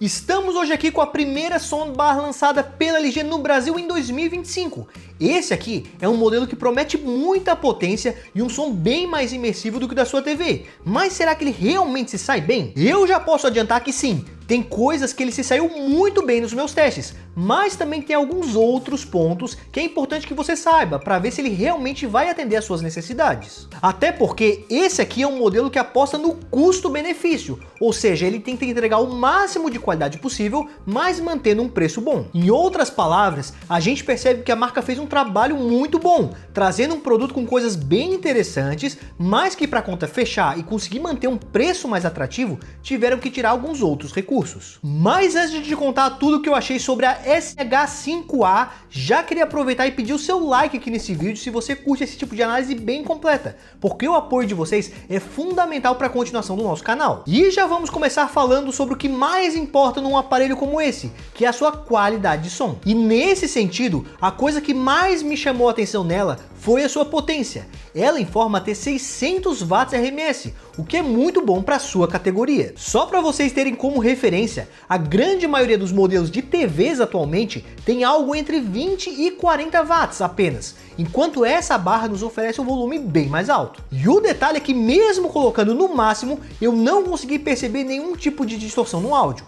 Estamos hoje aqui com a primeira soundbar lançada pela LG no Brasil em 2025. Esse aqui é um modelo que promete muita potência e um som bem mais imersivo do que o da sua TV. Mas será que ele realmente se sai bem? Eu já posso adiantar que sim. Tem coisas que ele se saiu muito bem nos meus testes, mas também tem alguns outros pontos que é importante que você saiba para ver se ele realmente vai atender às suas necessidades. Até porque esse aqui é um modelo que aposta no custo-benefício, ou seja, ele tenta entregar o máximo de qualidade possível, mas mantendo um preço bom. Em outras palavras, a gente percebe que a marca fez um trabalho muito bom, trazendo um produto com coisas bem interessantes, mas que para a conta fechar e conseguir manter um preço mais atrativo, tiveram que tirar alguns outros recursos. Mas antes de te contar tudo que eu achei sobre a SH5A, já queria aproveitar e pedir o seu like aqui nesse vídeo se você curte esse tipo de análise bem completa, porque o apoio de vocês é fundamental para a continuação do nosso canal. E já vamos começar falando sobre o que mais importa num aparelho como esse, que é a sua qualidade de som. E nesse sentido, a coisa que mais me chamou a atenção nela foi a sua potência. Ela informa ter 600 watts RMS, o que é muito bom para a sua categoria. Só para vocês terem como referência, a grande maioria dos modelos de TVs atualmente tem algo entre 20 e 40 watts apenas, enquanto essa barra nos oferece um volume bem mais alto. E o detalhe é que mesmo colocando no máximo, eu não consegui perceber nenhum tipo de distorção no áudio.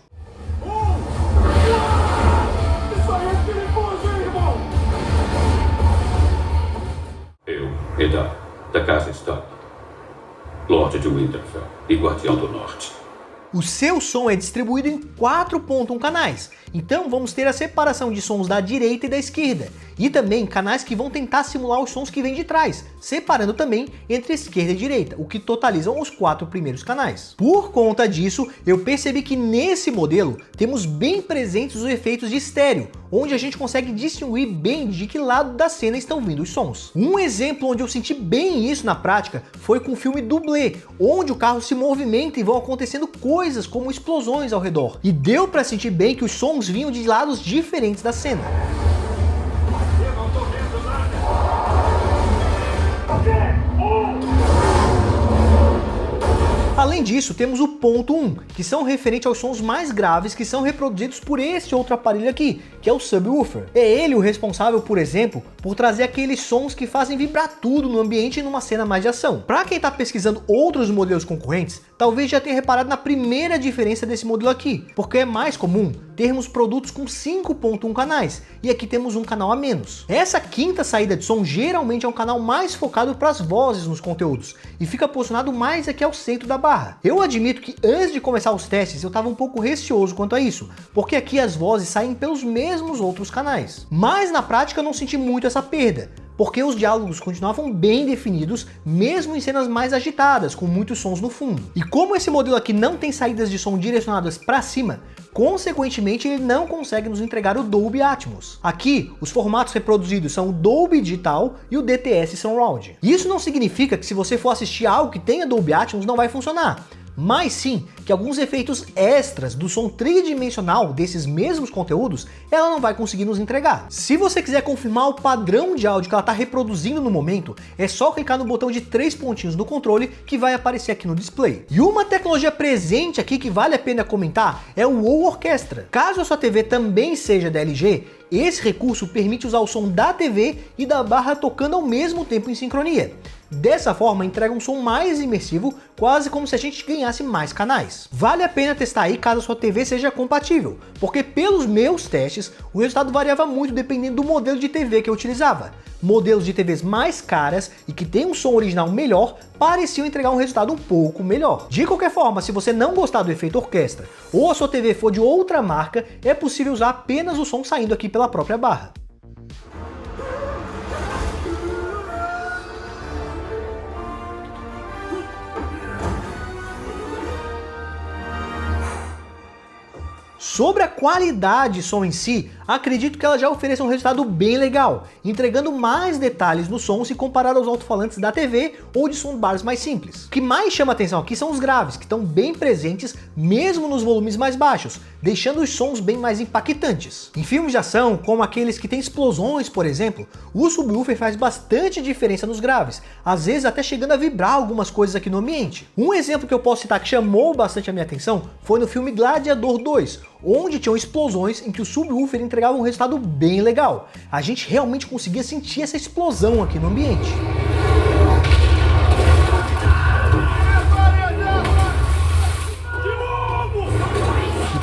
Edar, da Casa Stark, Lorde de Winterfell e Guardião do Norte. O seu som é distribuído em 4.1 canais, então vamos ter a separação de sons da direita e da esquerda, e também canais que vão tentar simular os sons que vêm de trás, separando também entre esquerda e direita, o que totalizam os 4 primeiros canais. Por conta disso, eu percebi que nesse modelo temos bem presentes os efeitos de estéreo, onde a gente consegue distinguir bem de que lado da cena estão vindo os sons. Um exemplo onde eu senti bem isso na prática foi com o filme Dublê, onde o carro se movimenta e vão acontecendo coisas como explosões ao redor. E deu para sentir bem que os sons vinham de lados diferentes da cena. Eu não tô vendo nada. Além disso, temos o ponto 1, que são referentes aos sons mais graves que são reproduzidos por esse outro aparelho aqui, que é o subwoofer. É ele o responsável, por exemplo, por trazer aqueles sons que fazem vibrar tudo no ambiente numa cena mais de ação. Para quem está pesquisando outros modelos concorrentes, talvez já tenha reparado na primeira diferença desse modelo aqui, porque é mais comum termos produtos com 5.1 canais, e aqui temos um canal a menos. Essa quinta saída de som geralmente é um canal mais focado para as vozes nos conteúdos, e fica posicionado mais aqui ao centro da barra. Eu admito que antes de começar os testes eu estava um pouco receoso quanto a isso, porque aqui as vozes saem pelos mesmos outros canais. Mas na prática eu não senti muito essa perda, porque os diálogos continuavam bem definidos, mesmo em cenas mais agitadas, com muitos sons no fundo. E como esse modelo aqui não tem saídas de som direcionadas para cima, consequentemente ele não consegue nos entregar o Dolby Atmos. Aqui, os formatos reproduzidos são o Dolby Digital e o DTS Surround. Isso não significa que se você for assistir algo que tenha Dolby Atmos não vai funcionar, mas sim que alguns efeitos extras do som tridimensional desses mesmos conteúdos ela não vai conseguir nos entregar. Se você quiser confirmar o padrão de áudio que ela está reproduzindo no momento, é só clicar no botão de 3 pontinhos no controle que vai aparecer aqui no display. E uma tecnologia presente aqui que vale a pena comentar é o WOW Orchestra. Caso a sua TV também seja da LG, esse recurso permite usar o som da TV e da barra tocando ao mesmo tempo em sincronia. Dessa forma, entrega um som mais imersivo, quase como se a gente ganhasse mais canais. Vale a pena testar aí caso a sua TV seja compatível, porque pelos meus testes, o resultado variava muito dependendo do modelo de TV que eu utilizava. Modelos de TVs mais caras e que tem um som original melhor pareciam entregar um resultado um pouco melhor. De qualquer forma, se você não gostar do efeito orquestra ou a sua TV for de outra marca, é possível usar apenas o som saindo aqui pela própria barra. Sobre a qualidade de som em si, acredito que ela já ofereça um resultado bem legal, entregando mais detalhes no som se comparado aos alto-falantes da TV ou de soundbars mais simples. O que mais chama atenção aqui são os graves, que estão bem presentes mesmo nos volumes mais baixos, deixando os sons bem mais impactantes. Em filmes de ação, como aqueles que têm explosões, por exemplo, o subwoofer faz bastante diferença nos graves, às vezes até chegando a vibrar algumas coisas aqui no ambiente. Um exemplo que eu posso citar que chamou bastante a minha atenção foi no filme Gladiador 2, onde tinham explosões em que o subwoofer entregava um resultado bem legal. A gente realmente conseguia sentir essa explosão aqui no ambiente.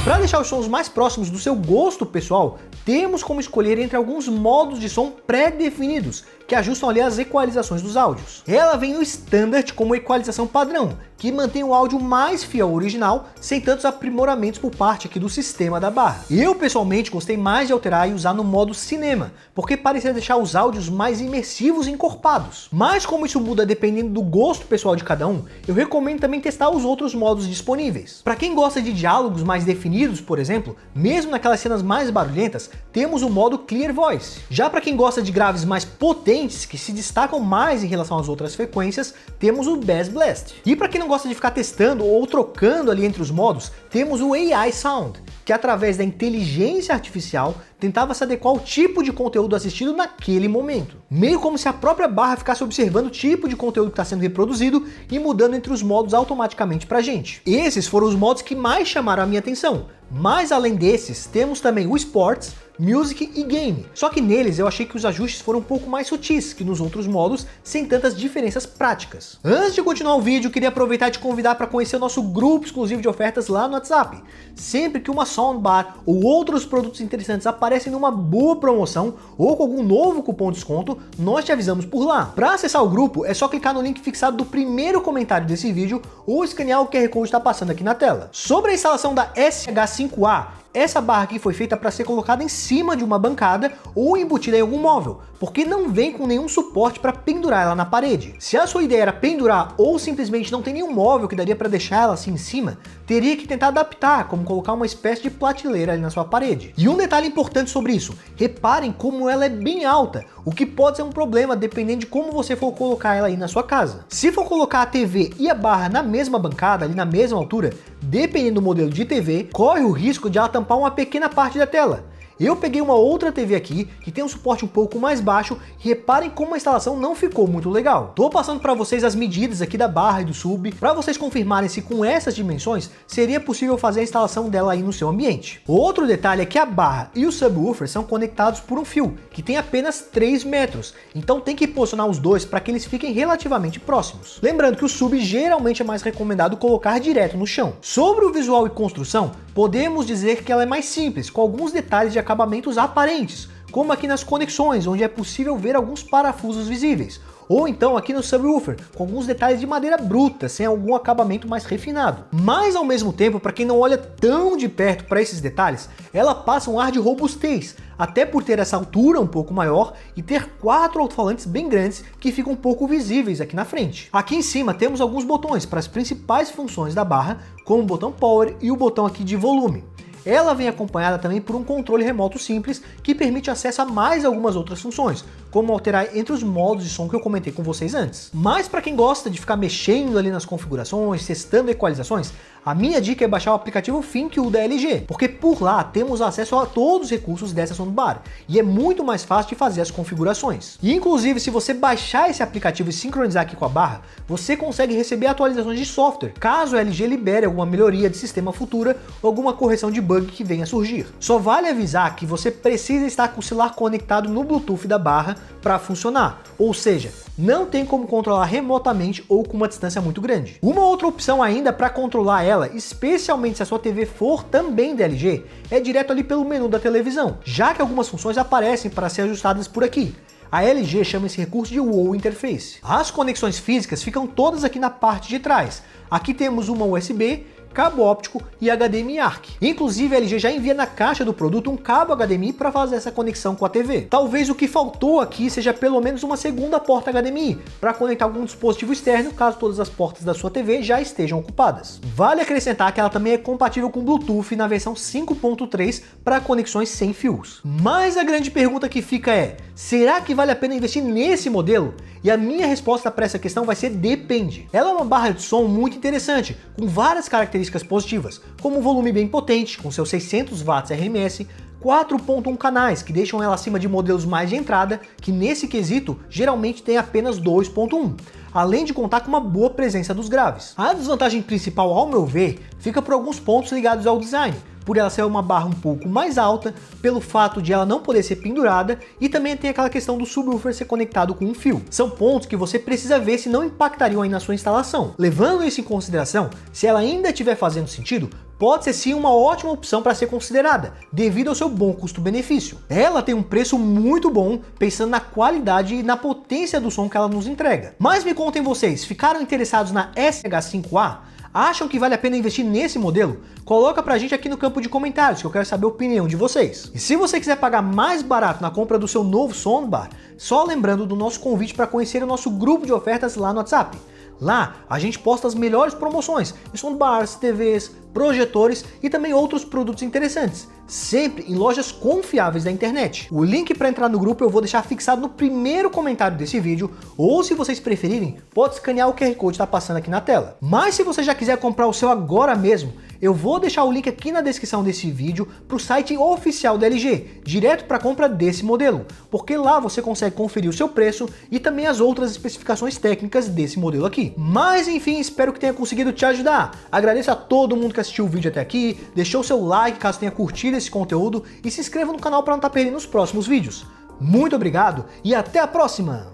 Para deixar os sons mais próximos do seu gosto pessoal, temos como escolher entre alguns modos de som pré-definidos, que ajustam ali as equalizações dos áudios. Ela vem no Standard como equalização padrão, que mantém o áudio mais fiel ao original, sem tantos aprimoramentos por parte aqui do sistema da barra. Eu pessoalmente gostei mais de alterar e usar no modo cinema, porque parecia deixar os áudios mais imersivos e encorpados. Mas como isso muda dependendo do gosto pessoal de cada um, eu recomendo também testar os outros modos disponíveis. Para quem gosta de diálogos mais definidos, por exemplo, mesmo naquelas cenas mais barulhentas, temos o modo Clear Voice. Já para quem gosta de graves mais potentes, que se destacam mais em relação às outras frequências, temos o Bass Blast. E para quem não gosta de ficar testando ou trocando ali entre os modos, temos o AI Sound, que através da inteligência artificial tentava se adequar ao tipo de conteúdo assistido naquele momento. Meio como se a própria barra ficasse observando o tipo de conteúdo que está sendo reproduzido e mudando entre os modos automaticamente pra gente. Esses foram os modos que mais chamaram a minha atenção. Mas além desses, temos também o Sports, Music e Game. Só que neles eu achei que os ajustes foram um pouco mais sutis que nos outros modos, sem tantas diferenças práticas. Antes de continuar o vídeo, queria aproveitar e te convidar para conhecer o nosso grupo exclusivo de ofertas lá no WhatsApp. Sempre que uma soundbar ou outros produtos interessantes aparecem numa boa promoção ou com algum novo cupom de desconto, nós te avisamos por lá. Para acessar o grupo, é só clicar no link fixado do primeiro comentário desse vídeo ou escanear o QR Code que está passando aqui na tela. Sobre a instalação da SH5A, essa barra aqui foi feita para ser colocada em cima de uma bancada ou embutida em algum móvel, porque não vem com nenhum suporte para pendurar ela na parede. Se a sua ideia era pendurar ou simplesmente não tem nenhum móvel que daria para deixar ela assim em cima, teria que tentar adaptar, como colocar uma espécie de prateleira ali na sua parede. E um detalhe importante sobre isso, reparem como ela é bem alta, o que pode ser um problema dependendo de como você for colocar ela aí na sua casa. Se for colocar a TV e a barra na mesma bancada, ali na mesma altura, dependendo do modelo de TV, corre o risco de ela tampar uma pequena parte da tela. Eu peguei uma outra TV aqui, que tem um suporte um pouco mais baixo, e reparem como a instalação não ficou muito legal. Tô passando para vocês as medidas aqui da barra e do sub, para vocês confirmarem se com essas dimensões seria possível fazer a instalação dela aí no seu ambiente. Outro detalhe é que a barra e o subwoofer são conectados por um fio, que tem apenas 3 metros, então tem que posicionar os dois para que eles fiquem relativamente próximos. Lembrando que o sub geralmente é mais recomendado colocar direto no chão. Sobre o visual e construção, podemos dizer que ela é mais simples, com alguns detalhes de acabamentos aparentes, como aqui nas conexões, onde é possível ver alguns parafusos visíveis, ou então aqui no subwoofer, com alguns detalhes de madeira bruta, sem algum acabamento mais refinado. Mas ao mesmo tempo, para quem não olha tão de perto para esses detalhes, ela passa um ar de robustez, até por ter essa altura um pouco maior e ter 4 alto-falantes bem grandes que ficam um pouco visíveis aqui na frente. Aqui em cima temos alguns botões para as principais funções da barra, como o botão Power e o botão aqui de volume. Ela vem acompanhada também por um controle remoto simples que permite acesso a mais algumas outras funções, como alterar entre os modos de som que eu comentei com vocês antes. Mas para quem gosta de ficar mexendo ali nas configurações, testando equalizações, a minha dica é baixar o aplicativo ThinQ da LG, porque por lá temos acesso a todos os recursos dessa soundbar, e é muito mais fácil de fazer as configurações. E inclusive, se você baixar esse aplicativo e sincronizar aqui com a barra, você consegue receber atualizações de software, caso a LG libere alguma melhoria de sistema futura ou alguma correção de bug que venha a surgir. Só vale avisar que você precisa estar com o celular conectado no Bluetooth da barra para funcionar, ou seja, não tem como controlar remotamente ou com uma distância muito grande. Uma outra opção ainda para controlar ela, especialmente se a sua TV for também da LG, é direto ali pelo menu da televisão, já que algumas funções aparecem para ser ajustadas por aqui. A LG chama esse recurso de Wall Interface. As conexões físicas ficam todas aqui na parte de trás. Aqui temos uma USB, cabo óptico e HDMI ARC. Inclusive a LG já envia na caixa do produto um cabo HDMI para fazer essa conexão com a TV. Talvez o que faltou aqui seja pelo menos uma segunda porta HDMI para conectar algum dispositivo externo, caso todas as portas da sua TV já estejam ocupadas. Vale acrescentar que ela também é compatível com Bluetooth na versão 5.3 para conexões sem fios. Mas a grande pergunta que fica é: será que vale a pena investir nesse modelo? E a minha resposta para essa questão vai ser depende. Ela é uma barra de som muito interessante, com várias características positivas, como um volume bem potente, com seus 600 watts RMS, 4.1 canais, que deixam ela acima de modelos mais de entrada, que nesse quesito geralmente tem apenas 2.1. além de contar com uma boa presença dos graves. A desvantagem principal, ao meu ver, fica por alguns pontos ligados ao design, por ela ser uma barra um pouco mais alta, pelo fato de ela não poder ser pendurada, e também tem aquela questão do subwoofer ser conectado com um fio. São pontos que você precisa ver se não impactariam aí na sua instalação. Levando isso em consideração, se ela ainda estiver fazendo sentido, pode ser sim uma ótima opção para ser considerada, devido ao seu bom custo-benefício. Ela tem um preço muito bom, pensando na qualidade e na potência do som que ela nos entrega. Mas me contem vocês, ficaram interessados na SH5A? Acham que vale a pena investir nesse modelo? Coloca pra gente aqui no campo de comentários, que eu quero saber a opinião de vocês. E se você quiser pagar mais barato na compra do seu novo soundbar, só lembrando do nosso convite para conhecer o nosso grupo de ofertas lá no WhatsApp. Lá a gente posta as melhores promoções em soundbars, TVs, projetores e também outros produtos interessantes, sempre em lojas confiáveis da internet. O link para entrar no grupo eu vou deixar fixado no primeiro comentário desse vídeo, ou se vocês preferirem, pode escanear o QR Code que está passando aqui na tela. Mas se você já quiser comprar o seu agora mesmo, eu vou deixar o link aqui na descrição desse vídeo para o site oficial da LG, direto para a compra desse modelo, porque lá você consegue conferir o seu preço e também as outras especificações técnicas desse modelo aqui. Mas enfim, espero que tenha conseguido te ajudar. Agradeço a todo mundo que assistiu o vídeo até aqui, deixou seu like caso tenha curtido esse conteúdo e se inscreva no canal para não estar perdendo os próximos vídeos. Muito obrigado e até a próxima!